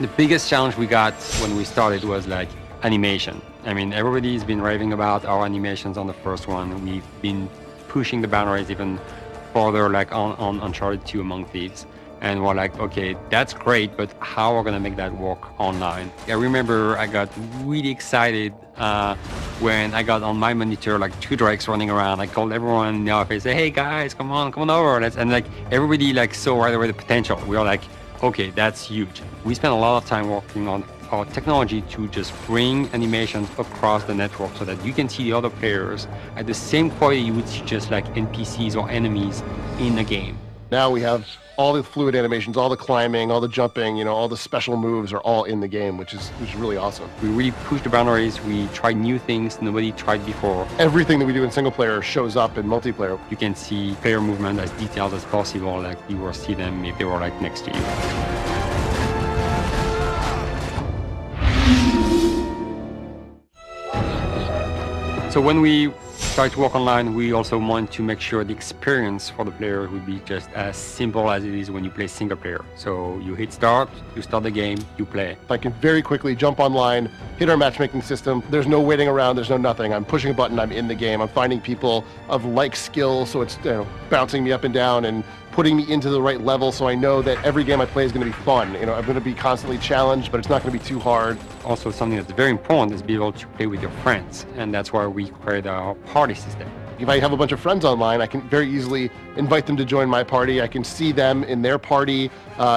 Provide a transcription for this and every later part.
The biggest challenge we got when we started was like animation. I mean, everybody's been raving about our animations on the first one. We've been pushing the boundaries even further, like on Uncharted 2 Among Thieves. And we're like, okay, that's great, but how are we gonna make that work online? I remember I got really excited when I got on my monitor like 2 drakes running around. I called everyone in the office, say, hey guys, come on over. And like everybody like saw right away the potential. We were like, okay, that's huge. We spent a lot of time working on our technology to just bring animations across the network so that you can see the other players at the same quality you would see just like NPCs or enemies in a game. Now we have all the fluid animations, all the climbing, all the jumping, you know, all the special moves are all in the game, which is really awesome. We really pushed the boundaries. We tried new things nobody tried before. Everything that we do in single player shows up in multiplayer. You can see player movement as detailed as possible, like you will see them if they were like next to you. So when we started to work online, we also want to make sure the experience for the player would be just as simple as it is when you play single player. So you hit start, you start the game, you play. I can very quickly jump online, hit our matchmaking system. There's no waiting around, there's no nothing. I'm pushing a button, I'm in the game. I'm finding people of like skill, so it's bouncing me up and down and putting me into the right level, so I know that every game I play is going to be fun. You know, I'm going to be constantly challenged, but it's not going to be too hard. Also, something that's very important is be able to play with your friends, and that's why we create our party system. If I have a bunch of friends online, I can very easily invite them to join my party. I can see them in their party,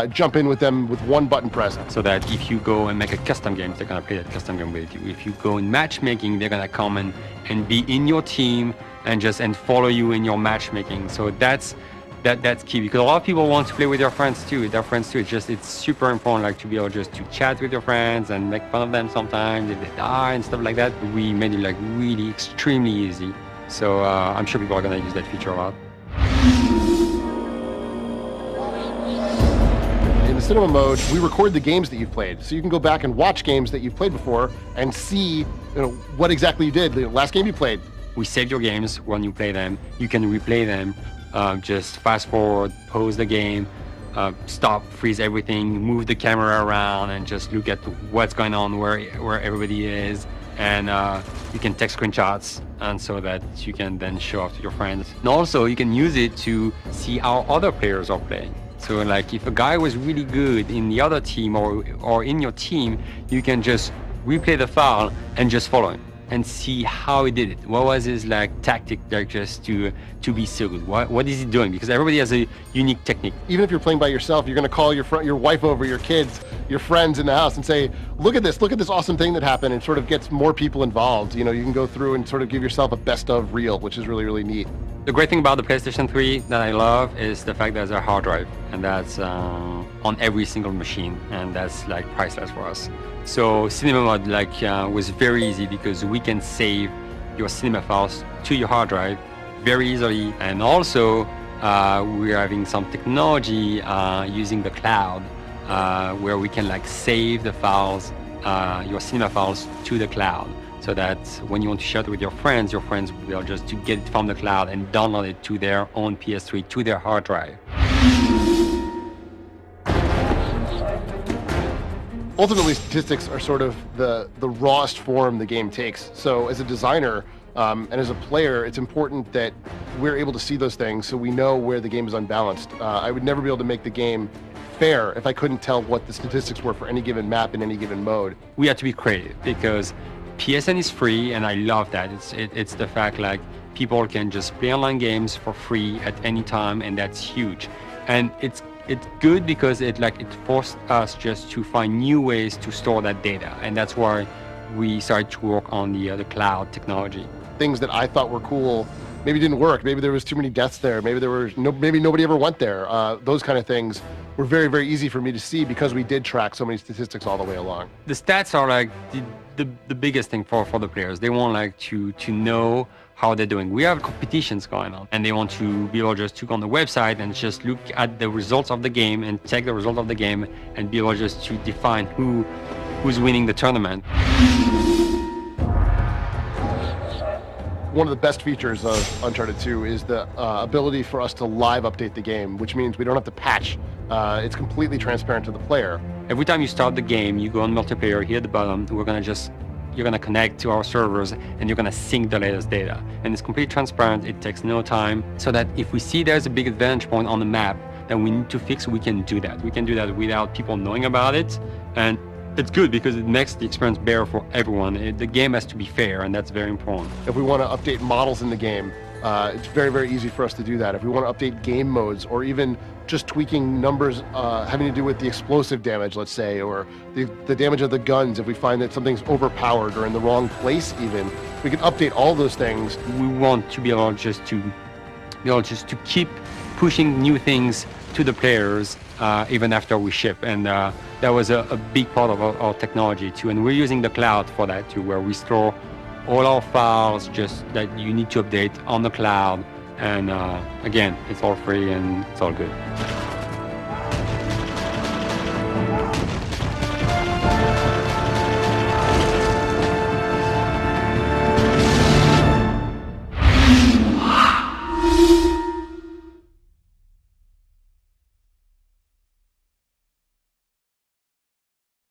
jump in with them with one button press. So that if you go and make a custom game, they're going to play that custom game with you. If you go in matchmaking, they're going to come and be in your team and follow you in your matchmaking. So that's key, because a lot of people want to play with their friends too. It's super important, like to be able just to chat with your friends and make fun of them sometimes if they die and stuff like that. We made it like really extremely easy. So I'm sure people are gonna use that feature a lot. In the cinema mode, we record the games that you've played, so you can go back and watch games that you've played before and see, what exactly you did. The last game you played. We save your games when you play them. You can replay them. Just fast forward, pause the game, stop, freeze everything, move the camera around, and just look at what's going on, where everybody is, and you can take screenshots, and so that you can then show off to your friends. And also, you can use it to see how other players are playing. So, like, if a guy was really good in the other team or in your team, you can just replay the file and just follow him and see how he did it. What was his tactic just to be so good? What is he doing? Because everybody has a unique technique. Even if you're playing by yourself, you're going to call your wife over, your kids, your friends in the house and say, look at this awesome thing that happened, and sort of gets more people involved. You can go through and sort of give yourself a best of reel, which is really, really neat. The great thing about the PlayStation 3 that I love is the fact that there's a hard drive, and that's on every single machine, and that's priceless for us. So cinema mode was very easy because we can save your cinema files to your hard drive very easily, and also we're having some technology using the cloud where we can save the files, your cinema files, to the cloud, so that when you want to share it with your friends will be able just to get it from the cloud and download it to their own PS3, to their hard drive. Ultimately, statistics are sort of the rawest form the game takes. So as a designer and as a player, it's important that we're able to see those things so we know where the game is unbalanced. I would never be able to make the game fair if I couldn't tell what the statistics were for any given map in any given mode. We have to be creative because PSN is free, and I love that. It's the fact people can just play online games for free at any time, and that's huge. And it's good because it forced us just to find new ways to store that data, and that's why we started to work on the cloud technology. Things that I thought were cool maybe didn't work. Maybe there was too many deaths there. Maybe maybe nobody ever went there. Those kind of things were very, very easy for me to see because we did track so many statistics all the way along. The stats are the biggest thing for the players. They want to know how they're doing. We have competitions going on, and they want to be able just to go on the website and just look at the results of the game and take the result of the game and be able just to define who's winning the tournament. One of the best features of Uncharted 2 is the ability for us to live update the game, which means we don't have to patch. It's completely transparent to the player. every time you start the game, you go on multiplayer here at the bottom, you're gonna connect to our servers and you're gonna sync the latest data. And it's completely transparent, it takes no time, so that if we see there's a big advantage point on the map that we need to fix, we can do that. We can do that without people knowing about it. And it's good because it makes the experience better for everyone. The game has to be fair, and that's very important. If we want to update models in the game, it's very, very easy for us to do that. If we want to update game modes, or even just tweaking numbers having to do with the explosive damage, let's say, or the damage of the guns, if we find that something's overpowered or in the wrong place even, we can update all those things. We want to be able just to keep pushing new things to the players even after we ship. And that was a big part of our technology too. And we're using the cloud for that too, where we store all our files just that you need to update on the cloud. And again, it's all free and it's all good.